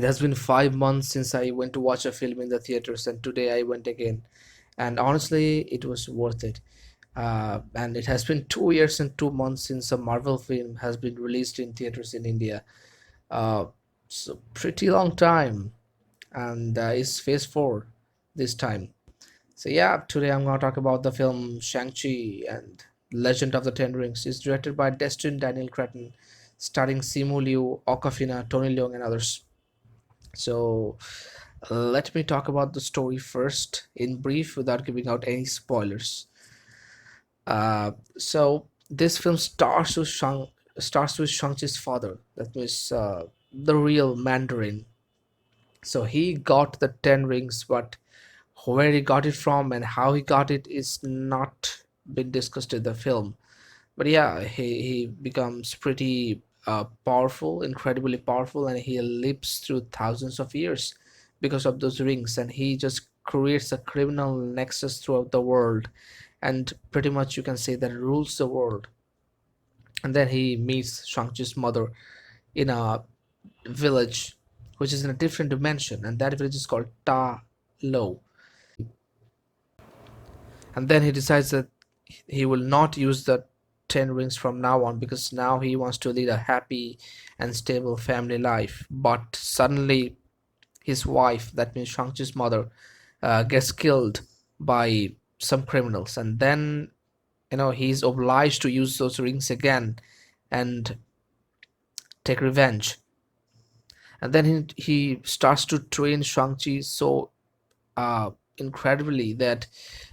It has been 5 months since I went to watch a film in the theaters, and today I went again. And honestly, it was worth it. And it has been 2 years and 2 months since a Marvel film has been released in theaters in India. Uh, so pretty long time, and it's Phase 4 this time. So yeah, today I'm gonna talk about the film Shang-Chi and Legend of the Ten Rings. It's directed by Destin Daniel Cretton, starring Simu Liu, Awkwafina, Tony Leung, and others. So let me talk about the story first in brief without giving out any spoilers. So this film starts with Shang-Chi's father. That means the real Mandarin. So he got the Ten Rings, but where he got it from and how he got it is not been discussed in the film. But yeah, he becomes pretty powerful, incredibly powerful, and he lives through thousands of years because of those rings, and he just creates a criminal nexus throughout the world, and pretty much you can say that rules the world. And then he meets Shang-Chi's mother in a village which is in a different dimension, and that village is called Ta Lo. And then he decides that he will not use the 10 rings from now on, because now he wants to lead a happy and stable family life. But suddenly his wife, that means Shang-Chi's mother, gets killed by some criminals, and then he's obliged to use those rings again and take revenge. And then he starts to train Shang-Chi so incredibly that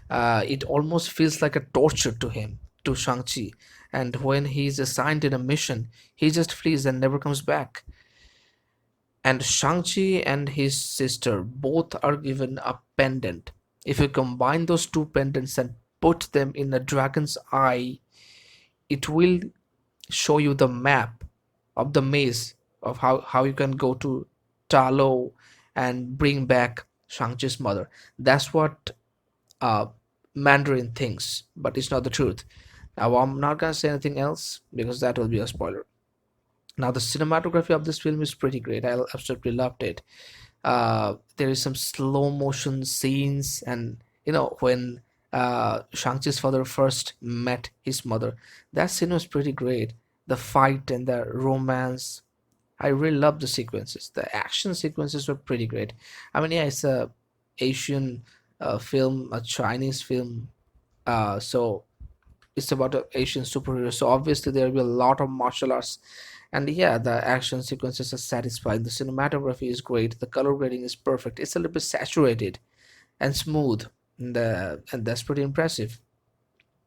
it almost feels like a torture to him, to Shang-Chi. And when he's assigned in a mission, he just flees and never comes back. And Shang-Chi and his sister both are given a pendant. If you combine those two pendants and put them in a dragon's eye, it will show you the map of the maze of how you can go to Talo and bring back Shang-Chi's mother. That's what uh, Mandarin thinks, but it's not the truth. Now, I'm not gonna say anything else because that will be a spoiler. Now, the cinematography of this film is pretty great. I absolutely loved it. There is some slow motion scenes, and when Shang-Chi's father first met his mother, that scene was pretty great. The fight and the romance, I really love the sequences. The action sequences were pretty great. I mean, yeah, it's a Asian film, a Chinese film, so it's about an Asian superhero. So obviously there will be a lot of martial arts, and yeah, the action sequences are satisfying. The cinematography is great. The color grading is perfect. It's a little bit saturated and smooth, and that's pretty impressive.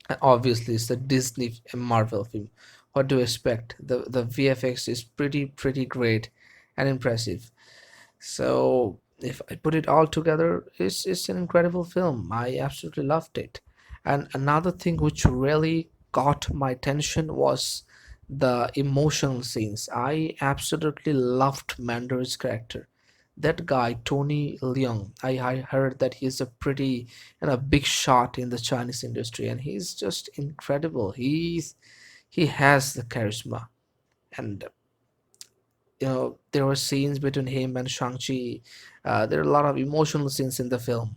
And obviously, it's a Disney and Marvel film. What do you expect? The VFX is pretty great and impressive. So if I put it all together, it's an incredible film. I absolutely loved it. And another thing which really caught my attention was the emotional scenes. I absolutely loved Mandarin's character. That guy, Tony Leung, I heard that he's a pretty big shot in the Chinese industry, and he's just incredible. He has the charisma, and there were scenes between him and Shang-Chi. There are a lot of emotional scenes in the film,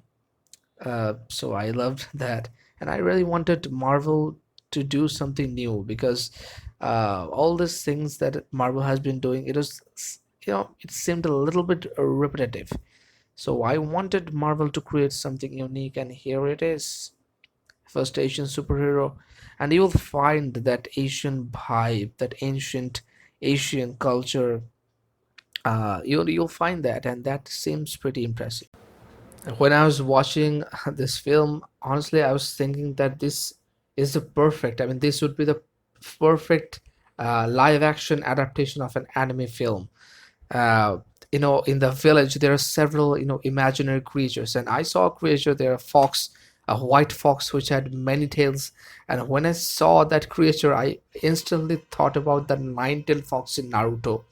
so I loved that, and I really wanted Marvel to do something new, because all these things that Marvel has been doing, it seemed a little bit repetitive. So I wanted Marvel to create something unique, and here it is, first Asian superhero, and you'll find that Asian vibe, that ancient Asian culture. You'll find that, and that seems pretty impressive. When I was watching this film, honestly, I was thinking that this is the perfect. I mean, this would be the perfect live action adaptation of an anime film. uh, in the village there are several imaginary creatures, and I saw a creature there, a fox, a white fox which had many tails. And when I saw that creature, I instantly thought about the nine-tailed fox in Naruto.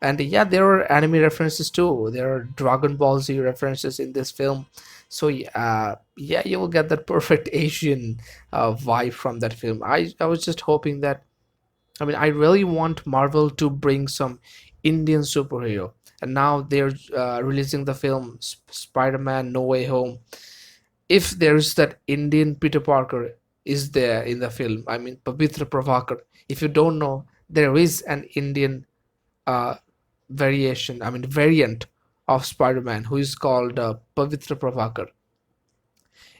And yeah, there are anime references too. There are Dragon Ball Z references in this film. So yeah, you will get that perfect Asian vibe from that film. I was just hoping that, I mean, I really want Marvel to bring some Indian superhero, and now they're releasing the film Spider-Man No Way Home. If there is that Indian Peter Parker is there in the film, I mean Pavitra Pravakar. If you don't know, there is an Indian uh, variation, I mean variant of Spider-Man who is called Pavitra Pravakar.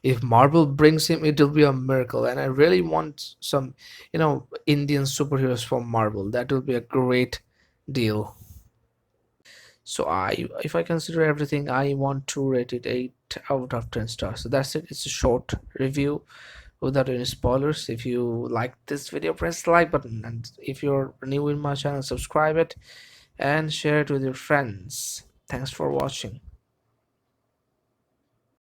If Marvel brings him, it will be a miracle, and I really want some, Indian superheroes from Marvel. That will be a great deal. So if I consider everything, I want to rate it 8 out of 10 stars. So that's it. It's a short review without any spoilers. If you like this video, press the like button, and if you're new in my channel, subscribe it and share it with your friends. Thanks for watching.